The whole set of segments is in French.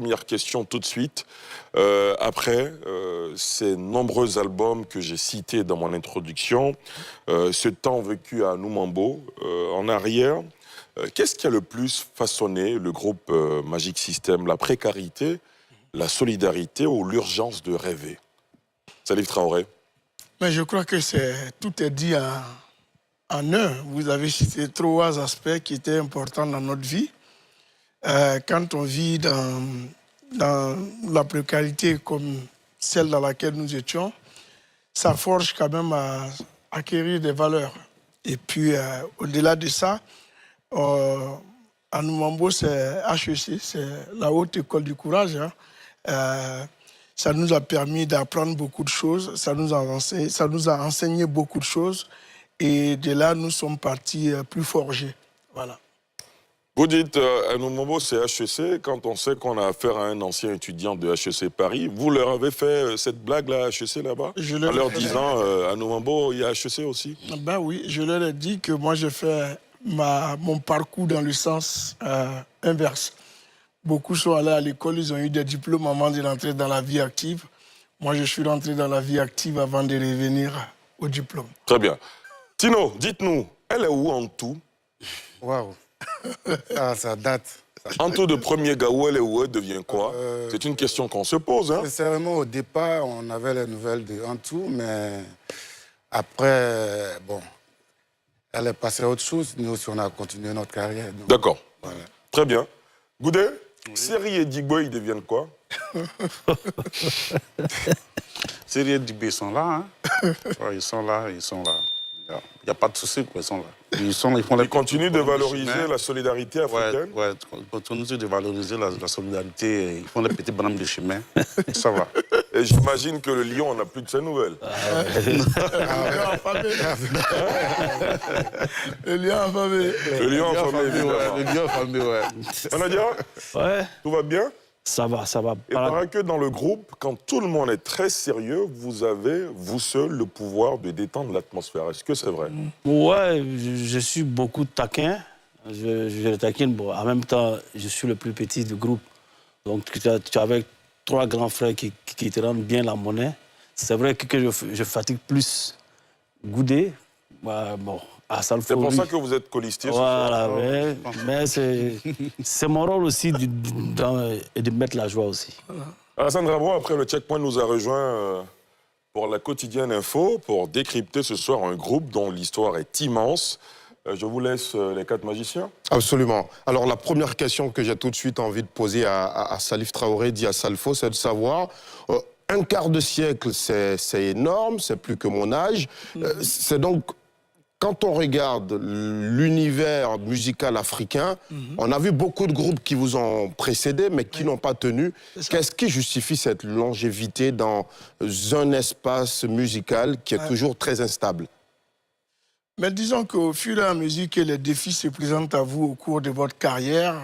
Première question tout de suite. Après ces nombreux albums que j'ai cités dans mon introduction, ce temps vécu à Noumambo, en arrière, qu'est-ce qui a le plus façonné le groupe Magic System? La précarité, la solidarité ou l'urgence de rêver? Salif Traoré. Mais je crois que tout est dit en un. Vous avez cité 3 aspects qui étaient importants dans notre vie. Quand on vit dans la précarité comme celle dans laquelle nous étions, ça forge quand même à acquérir des valeurs. Et puis, au-delà de ça, à Noumambo, c'est HEC, c'est la Haute École du Courage. Hein. Ça nous a permis d'apprendre beaucoup de choses, ça nous a enseigné beaucoup de choses. Et de là, nous sommes partis plus forgés. Voilà. Vous dites à Noumambo, c'est HEC, quand on sait qu'on a affaire à un ancien étudiant de HEC Paris. Vous leur avez fait cette blague-là à HEC là-bas? En leur disant, à Noumambo, il y a HEC aussi? Ben oui, je leur ai dit que moi, j'ai fait mon parcours dans le sens inverse. Beaucoup sont allés à l'école, ils ont eu des diplômes avant de rentrer dans la vie active. Moi, je suis rentré dans la vie active avant de revenir au diplôme. Très bien. Tino, dites-nous, elle est où en tout? Waouh. Ah, ça date. En tout de premier Gaou, elle est où? Elle devient quoi? C'est une question qu'on se pose. Hein? Sincèrement, au départ, on avait les nouvelles de Antou, mais après, bon, elle est passée à autre chose. Nous aussi, on a continué notre carrière. D'accord. Voilà. Très bien. Goudé, Seri et Digbo, ils deviennent quoi? Seri et Digbo, ils sont là. Hein? Ouais, ils sont là. Il n'y a pas de souci, quoi, ils sont là. Ils continuent de valoriser la solidarité africaine? Ouais, ils continuent de valoriser la solidarité. Ils font des petits bonhommes de chemin. Ça va. Et j'imagine que le lion n'a plus de ses nouvelles. Le lion affamé. Le lion affamé, évidemment. Le lion affamé, ouais. Manadia, ouais. Tout va bien? Ça va, ça va. Et paraît que dans le groupe, quand tout le monde est très sérieux, vous avez, vous seul, le pouvoir de détendre l'atmosphère. Est-ce que c'est vrai? Ouais, je suis beaucoup taquin. Je le taquine. Bon, en même temps, je suis le plus petit du groupe. Donc, tu es avec 3 grands frères qui te rendent bien la monnaie. C'est vrai que je fatigue plus Goudé. Ouais, bon, c'est pour ça que vous êtes colistier. Voilà, mais c'est mon rôle aussi de mettre la joie aussi. Alassane Drabo, après le checkpoint, nous a rejoint pour la quotidienne info, pour décrypter ce soir un groupe dont l'histoire est immense. Je vous laisse les 4 magiciens. Absolument. Alors la première question que j'ai tout de suite envie de poser à Salif Traoré, dit à Salfo, c'est de savoir... un quart de siècle, c'est énorme, c'est plus que mon âge. C'est donc... Quand on regarde l'univers musical africain, on a vu beaucoup de groupes qui vous ont précédé, mais qui n'ont pas tenu. Qu'est-ce qui justifie cette longévité dans un espace musical qui est toujours très instable? Mais disons qu'au fur et à mesure que les défis se présentent à vous au cours de votre carrière,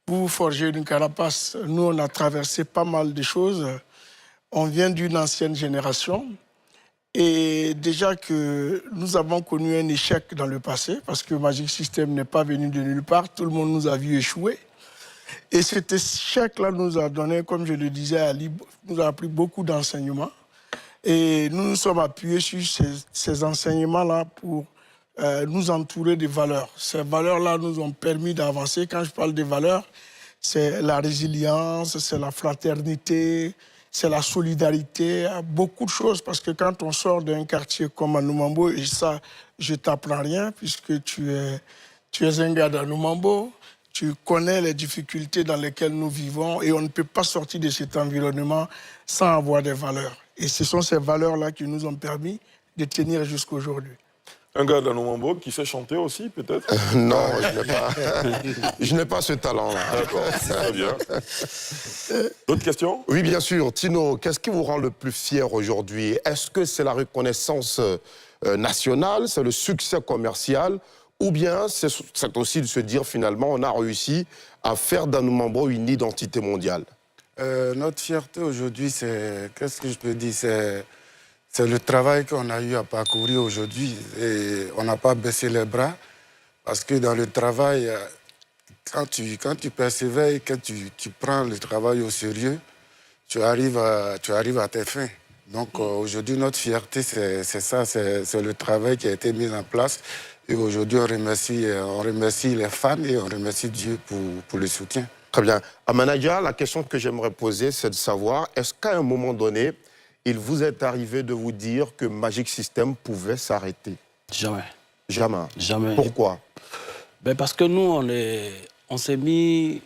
vous forgez une carapace. Nous, on a traversé pas mal de choses. On vient d'une ancienne génération. Et déjà que nous avons connu un échec dans le passé, parce que Magic System n'est pas venu de nulle part, tout le monde nous a vu échouer. Et cet échec-là nous a donné, comme je le disais à Ali, nous a appris beaucoup d'enseignements. Et nous nous sommes appuyés sur ces enseignements-là pour nous entourer de valeurs. Ces valeurs-là nous ont permis d'avancer. Quand je parle des valeurs, c'est la résilience, c'est la fraternité, c'est la solidarité, beaucoup de choses. Parce que quand on sort d'un quartier comme à Noumambo, et ça, je t'apprends rien, puisque tu es un gars de Noumambo, tu connais les difficultés dans lesquelles nous vivons, et on ne peut pas sortir de cet environnement sans avoir des valeurs. Et ce sont ces valeurs-là qui nous ont permis de tenir jusqu'à aujourd'hui. Un gars de Noumambo qui sait chanter aussi, peut-être? Non, je n'ai pas ce talent. D'accord, très bien. D'autres questions? Oui, bien sûr. Tino, qu'est-ce qui vous rend le plus fier aujourd'hui? Est-ce que c'est la reconnaissance nationale, c'est le succès commercial, ou bien c'est aussi de se dire finalement on a réussi à faire d'Anoumambo une identité mondiale? Notre fierté aujourd'hui, c'est, qu'est-ce que je peux dire, c'est le travail qu'on a eu à parcourir aujourd'hui. Et on n'a pas baissé les bras, parce que dans le travail, quand tu persévères et que tu prends le travail au sérieux, tu arrives à tes fins. Donc aujourd'hui, notre fierté, c'est ça, c'est le travail qui a été mis en place. Et aujourd'hui, on remercie les fans et on remercie Dieu pour le soutien. Très bien. Amanaja, la question que j'aimerais poser, c'est de savoir, est-ce qu'à un moment donné, il vous est arrivé de vous dire que Magic System pouvait s'arrêter? Jamais. Jamais. Jamais. Pourquoi? Ben parce que nous, on s'est mis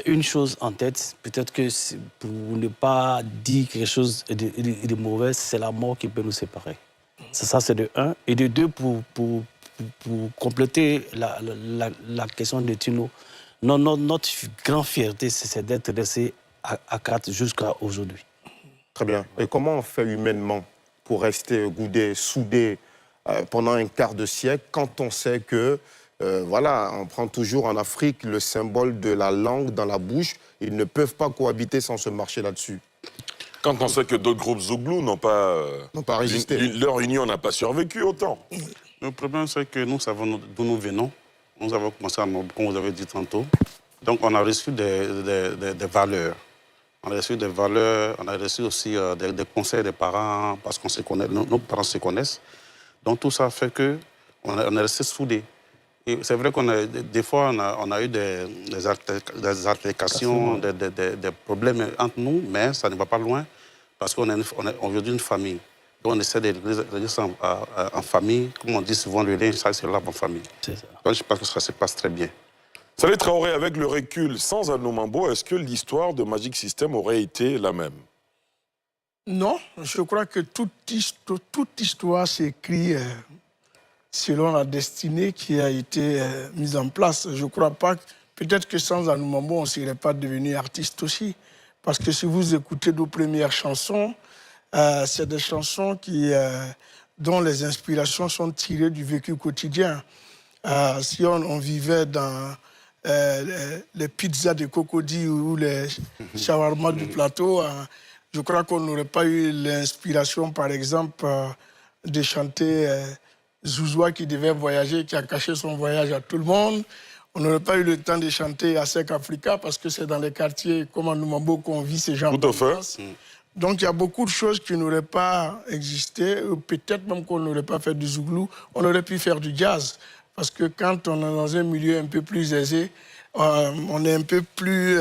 une chose en tête. Peut-être que pour ne pas dire quelque chose de mauvais, c'est la mort qui peut nous séparer. Ça, c'est de un. Et de deux, pour compléter la question de Tino, notre grande fierté, c'est d'être resté à 4 jusqu'à aujourd'hui. Très bien. Et comment on fait humainement pour rester goudé, soudé pendant un quart de siècle quand on sait que, voilà, on prend toujours en Afrique le symbole de la langue dans la bouche, ils ne peuvent pas cohabiter sans se marcher là-dessus. Quand on sait que d'autres groupes Zouglou n'ont pas résisté. Leur union n'a pas survécu autant. Le problème, c'est que nous savons d'où nous venons. Nous avons commencé à comme vous avez dit tantôt. Donc, on a reçu des valeurs. On a reçu des valeurs, on a reçu aussi des conseils des parents, parce qu'on se connaît, nos parents se connaissent. Donc, tout ça fait qu'on est resté soudés. Et c'est vrai des fois, on a eu des altercations, des problèmes entre nous, mais ça ne va pas loin, parce qu'on est aujourd'hui une famille. Donc, on essaie de rester en famille. Comme on dit souvent, le lien, ça se lave en famille. C'est ça. Donc, je pense que ça se passe très bien. Salif Traoré, avec le recul, sans Anou Mambo, est-ce que l'histoire de Magic System aurait été la même? Non, je crois que toute histoire s'écrit selon la destinée qui a été mise en place. Je ne crois pas, peut-être que sans Anou Mambo, on ne serait pas devenu artiste aussi. Parce que si vous écoutez nos premières chansons, c'est des chansons dont les inspirations sont tirées du vécu quotidien. Si on vivait dans les pizzas de Cocody ou les shawarma du plateau, je crois qu'on n'aurait pas eu l'inspiration, par exemple, de chanter Zouzoua qui devait voyager, qui a caché son voyage à tout le monde. On n'aurait pas eu le temps de chanter Asek Africa parce que c'est dans les quartiers comme à Noumambo qu'on vit ces gens. Tout à fait. Donc il y a beaucoup de choses qui n'auraient pas existé, peut-être même qu'on n'aurait pas fait du zouglou, on aurait pu faire du jazz. Parce que quand on est dans un milieu un peu plus aisé, on est un peu plus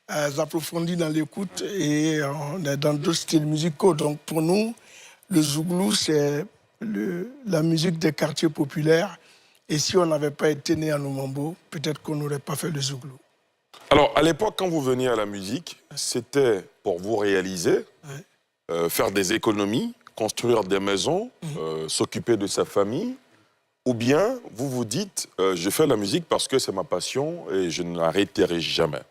approfondi dans l'écoute et on est dans d'autres styles musicaux. Donc pour nous, le zouglou, c'est la musique des quartiers populaires. Et si on n'avait pas été né à Noumambo, peut-être qu'on n'aurait pas fait le zouglou. Alors, à l'époque, quand vous veniez à la musique, c'était pour vous réaliser, faire des économies, construire des maisons, s'occuper de sa famille, ou bien vous vous dites, je fais la musique parce que c'est ma passion et je ne l'arrêterai jamais.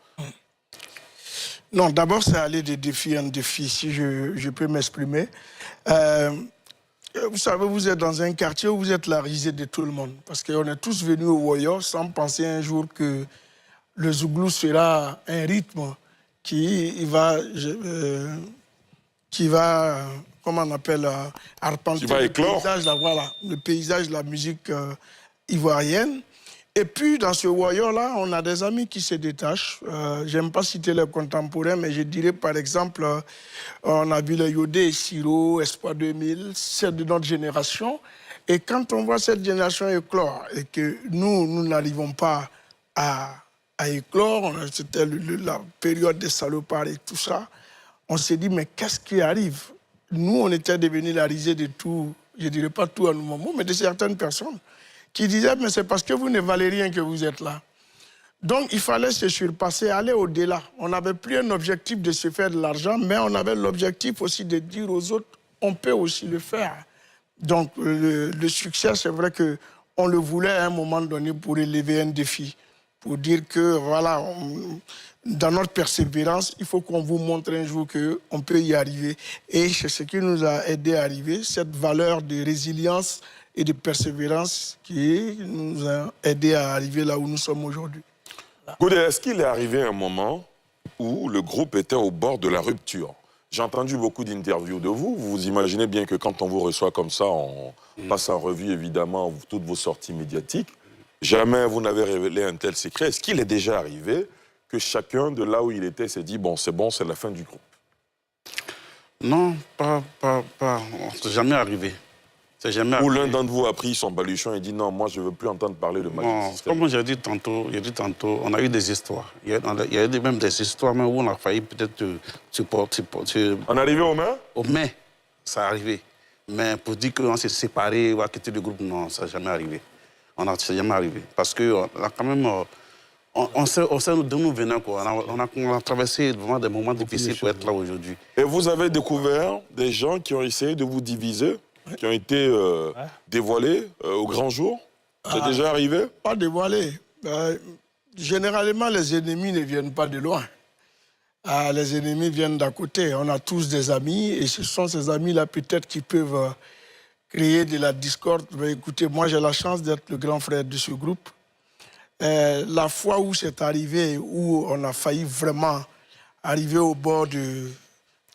Non, d'abord, c'est aller de défi en défi, si je peux m'exprimer. Vous savez, vous êtes dans un quartier où vous êtes la risée de tout le monde. Parce qu'on est tous venus au Woyo sans penser un jour que le zouglou sera un rythme qui va comment on appelle, arpenter le paysage, le paysage de la musique ivoirienne. Et puis, dans ce Woyo-là, on a des amis qui se détachent. J'aime pas citer les contemporains, mais je dirais, par exemple, on a vu les Yodé et Siro, Espoir 2000, c'est de notre génération. Et quand on voit cette génération éclore et que nous n'arrivons pas à éclore, c'était la période des salopards et tout ça, on s'est dit, mais qu'est-ce qui arrive? Nous, on était devenus la risée de tout, je ne dirais pas tout à nous, mais de certaines personnes qui disaient, mais c'est parce que vous ne valez rien que vous êtes là. Donc, il fallait se surpasser, aller au-delà. On n'avait plus un objectif de se faire de l'argent, mais on avait l'objectif aussi de dire aux autres, on peut aussi le faire. Donc, le succès, c'est vrai qu'on le voulait à un moment donné pour élever un défi, pour dire que, voilà, dans notre persévérance, il faut qu'on vous montre un jour qu'on peut y arriver. Et c'est ce qui nous a aidé à arriver, cette valeur de résilience et de persévérance qui nous a aidé à arriver là où nous sommes aujourd'hui. Goudé, est-ce qu'il est arrivé un moment où le groupe était au bord de la rupture? J'ai entendu beaucoup d'interviews de vous. Vous imaginez bien que quand on vous reçoit comme ça, on passe en revue évidemment toutes vos sorties médiatiques. Jamais vous n'avez révélé un tel secret. Est-ce qu'il est déjà arrivé que chacun de là où il était s'est dit, bon, c'est la fin du groupe? Non, c'est jamais arrivé. C'est jamais Ou arrivé. l'un d'entre vous a pris son baluchon et dit, non, moi, je ne veux plus entendre parler de Magic Non, System. comme j'ai dit tantôt, on a eu des histoires. Il y a même des histoires où on a failli peut-être On est arrivé aux mains? au mai, ça a arrivé. Mais pour dire qu'on s'est séparés ou a quitté le groupe, non, ça n'a jamais arrivé. C'est jamais arrivé. Parce qu'on a quand même... On sait d'où nous venons, quoi. On a traversé vraiment des moments difficiles pour être là aujourd'hui. Et vous avez découvert des gens qui ont essayé de vous diviser, qui ont été dévoilés au grand jour? C'est déjà arrivé? Pas dévoilé. Généralement, les ennemis ne viennent pas de loin. Les ennemis viennent d'à côté. On a tous des amis et ce sont ces amis-là peut-être qui peuvent créer de la discorde. Mais écoutez, moi j'ai la chance d'être le grand frère de ce groupe. La fois où c'est arrivé, où on a failli vraiment arriver au bord de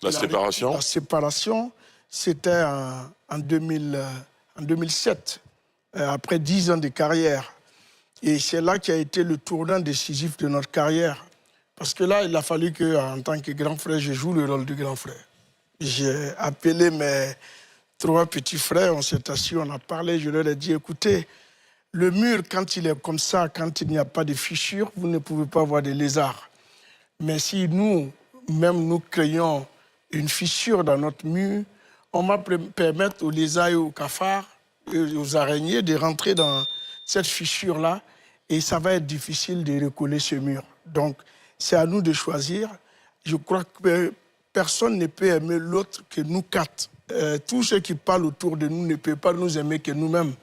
La séparation? La séparation, c'était en 2007, après 10 ans de carrière. Et c'est là qui a été le tournant décisif de notre carrière. Parce que là, il a fallu qu'en tant que grand frère, je joue le rôle de grand frère. J'ai appelé mes 3 petits frères, on s'est assis, on a parlé, je leur ai dit, écoutez, le mur, quand il est comme ça, quand il n'y a pas de fissures, vous ne pouvez pas voir des lézards. Mais si nous créons une fissure dans notre mur, on va permettre aux lézards et aux cafards, et aux araignées de rentrer dans cette fissure-là et ça va être difficile de recoller ce mur. Donc, c'est à nous de choisir. Je crois que personne ne peut aimer l'autre que nous 4. Tous ceux qui parlent autour de nous ne peuvent pas nous aimer que nous-mêmes.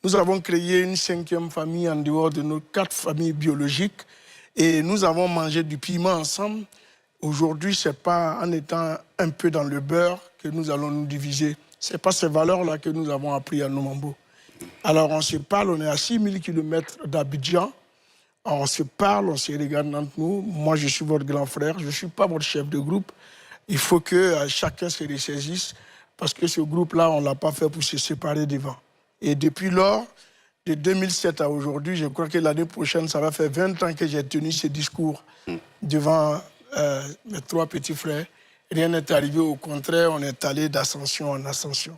Nous avons créé une 5e famille en dehors de nos 4 familles biologiques et nous avons mangé du piment ensemble. Aujourd'hui, ce n'est pas en étant un peu dans le beurre que nous allons nous diviser. Ce n'est pas ces valeurs-là que nous avons appris à Nomambo. Alors on se parle, on est à 6000 km d'Abidjan. On se parle, on se regarde entre nous. Moi, je suis votre grand frère, je ne suis pas votre chef de groupe. Il faut que chacun se ressaisisse parce que ce groupe-là, on ne l'a pas fait pour se séparer devant. Et depuis lors, de 2007 à aujourd'hui, je crois que l'année prochaine, ça va faire 20 ans que j'ai tenu ce discours devant mes 3 petits frères. Rien n'est arrivé, au contraire, on est allé d'ascension en ascension.